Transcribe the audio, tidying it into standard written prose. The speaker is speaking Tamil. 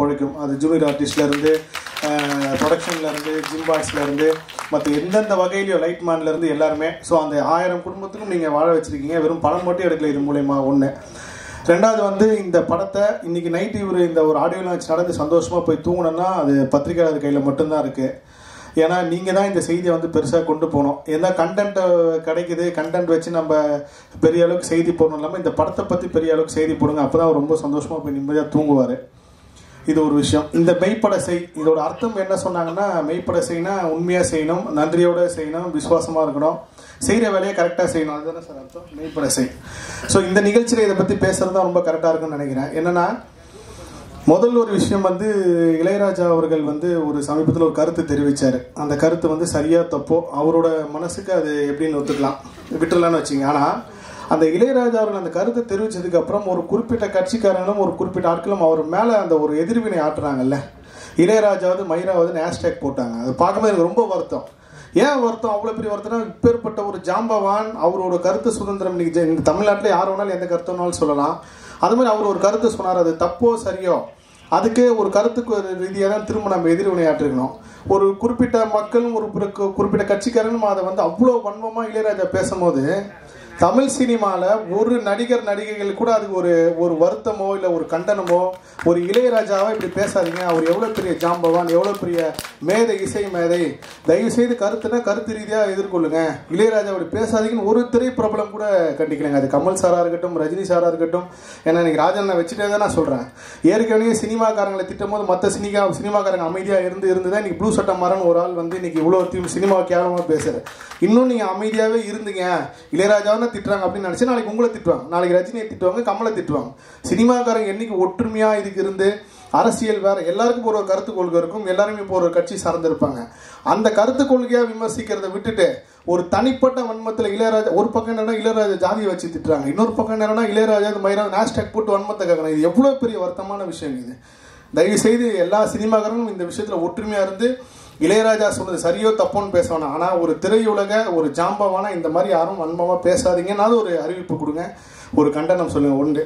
பொழைக்கும். அது ஜூனியர் ஆர்டிஸ்ட்லேருந்து ப்ரொடக்ஷன்லேருந்து ஜிம்பாட்ஸ்லேருந்து மற்ற எந்தெந்த வகையிலையோ லைட்மேன்லேருந்து எல்லாருமே. ஸோ அந்த 1000 குடும்பத்துக்கும் நீங்கள் வாழ வச்சுருக்கீங்க. வெறும் படம் மட்டும் எடுக்கல இது மூலயமா. ஒன்று. ரெண்டாவது வந்து இந்த படத்தை இன்றைக்கி நைட்டு இவர் இந்த ஒரு ஆடியோ லான்ச் நடந்து சந்தோஷமாக போய் தூங்கணுன்னா அது பத்திரிகையாளர் கையில் மட்டும்தான் இருக்குது. ஏன்னா நீங்கள் தான் இந்த செய்தியை வந்து பெருசாக கொண்டு போகணும். ஏன்னா கண்டென்ட்டை கிடைக்குது, கண்டென்ட் வச்சு நம்ம பெரிய அளவுக்கு செய்தி போடணும் இல்லாமல் இந்த படத்தை பற்றி பெரிய அளவுக்கு செய்தி போடுங்க. அப்போ தான் ரொம்ப சந்தோஷமாக போய் நிம்மதியாக தூங்குவார். இது ஒரு விஷயம். இந்த மெய்ப்பட செய், இதோட அர்த்தம் என்ன சொன்னாங்கன்னா, மெய்ப்பட செய்யினா உண்மையாக செய்யணும், நன்றியோடு செய்யணும், விசுவாசமாக இருக்கணும், செய்கிற வேலையை கரெக்டாக செய்யணும். அதுதானே சார் அர்த்தம் மெய்ப்பட செய். ஸோ இந்த நிகழ்ச்சியில் இதை பற்றி பேசுகிறது தான் ரொம்ப கரெக்டாக இருக்குன்னு நினைக்கிறேன். என்னென்னா, முதல் ஒரு விஷயம் வந்து இளையராஜா அவர்கள் வந்து ஒரு சமீபத்தில் ஒரு கருத்து தெரிவித்தார். அந்த கருத்து வந்து சரியாக தப்போ அவரோட மனசுக்கு அது எப்படின்னு ஒத்துக்கலாம், விட்டுலான்னு வச்சிங்க. ஆனால் அந்த இளையராஜா அவர்கள் அந்த கருத்தை தெரிவித்ததுக்கு அப்புறம் ஒரு குறிப்பிட்ட கட்சிக்காரங்களும் ஒரு குறிப்பிட்ட ஆட்களும் அவர் மேலே அந்த ஒரு எதிர்வினை ஆட்டுறாங்கல்ல. இளையராஜாவது மைராவது ஹேஷ்டேக் போட்டாங்க. அதை பார்க்கும்போது எனக்கு ரொம்ப வருத்தம். ஏன் வருத்தம்? அவ்வளோ பெரிய வருத்தம்னா, இப்பேற்பட்ட ஒரு ஜாம்பவான் அவரோட கருத்து சுதந்திரம் இன்னைக்கு இந்த தமிழ்நாட்டில் யார் வேணாலும் எந்த கருத்து வேணாலும் சொல்லலாம். அது மாதிரி அவர் ஒரு கருத்து சொன்னார். அது தப்போ சரியோ அதுக்கு ஒரு கருத்துக்கு ஒரு ரீதியாக தான் திரும்ப நம்ம எதிர்வினையாற்றிருக்கணும். ஒரு குறிப்பிட்ட மக்களும் ஒரு குறிப்பிட்ட கட்சிக்காரங்களும் அதை வந்து அவ்வளோ வன்மமாக இளையராஜா பேசும்போது தமிழ் சினிமாவில் ஒரு நடிகர் நடிகைகள் கூட அதுக்கு ஒரு வருத்தமோ இல்லை ஒரு கண்டனமோ, ஒரு இளையராஜாவை இப்படி பேசாதீங்க, அவர் எவ்வளோ பெரிய ஜாம்பவான், எவ்வளோ பெரிய மேதை, இசை மேதை, தயவுசெய்து கருத்துனா கருத்து ரீதியாக எதிர்கொள்ளுங்க, இளையராஜா அப்படி பேசாதீங்கன்னு ஒரு திரைப்பிரபலம் கூட கண்டிக்கலைங்க. அது கமல் சாராக இருக்கட்டும், ரஜினி சாராக இருக்கட்டும். ஏன்னா இன்னைக்கு ராஜன் வச்சுட்டே தான் நான் சொல்கிறேன். ஏற்கனவே சினிமாக்காரங்களை திட்டும் போது மற்ற சினிமாக்காரங்க அமைதியாக இருந்து தான் இன்னைக்கு ப்ளூ சட்டம் மாறன்னு ஒரு ஆள் வந்து இன்னைக்கு இவ்வளோ சினிமாவை கேவலமாக பேசுகிறேன். இன்னும் நீங்கள் அமைதியாகவே இருந்தீங்க, இளையராஜாவை திட்டுறாங்க அப்படின்னு நினைச்சு நாளைக்கு உங்களை திட்டுவாங்க, நாளைக்கு ரஜினியை திட்டுவாங்க, கமலை திட்டுவாங்க. சினிமாக்காரங்க என்னைக்கு ஒற்றுமையா இதுக்கு இருந்து, அரசியல் வேற, எல்லாருக்கும் ஒரு கருத்து கொள்கை இருக்கும், எல்லாருமே இப்போ ஒரு கட்சி சார்ந்திருப்பாங்க. அந்த கருத்து கொள்கையா விமர்சிக்கிறத விட்டுட்டு ஒரு தனிப்பட்ட வன்மத்தில் இளையராஜா ஒரு பக்கம் என்னன்னா இளையராஜா ஜாதியை வச்சு திட்டுறாங்க, இன்னொரு பக்கம் என்னன்னா இளையராஜா மயிரா ஹேஷ்டேக் போட்டு வன்மத்தை கேட்கணும். இது எவ்வளவு பெரிய வருத்தமான விஷயம். இது தயவு செய்து எல்லா சினிமாக்காரங்களும் இந்த விஷயத்துல ஒற்றுமையா இருந்து இளையராஜா சொன்னது சரியோ தப்போன்னு பேசணும். ஆனால் ஒரு திரையுலக ஒரு ஜாம்பவானா இந்த மாதிரி யாரும் வன்மமாக பேசாதீங்கன்னாலும் ஒரு அறிவிப்பு கொடுங்க, ஒரு கண்டனம் சொல்லுங்க. ஒன்று.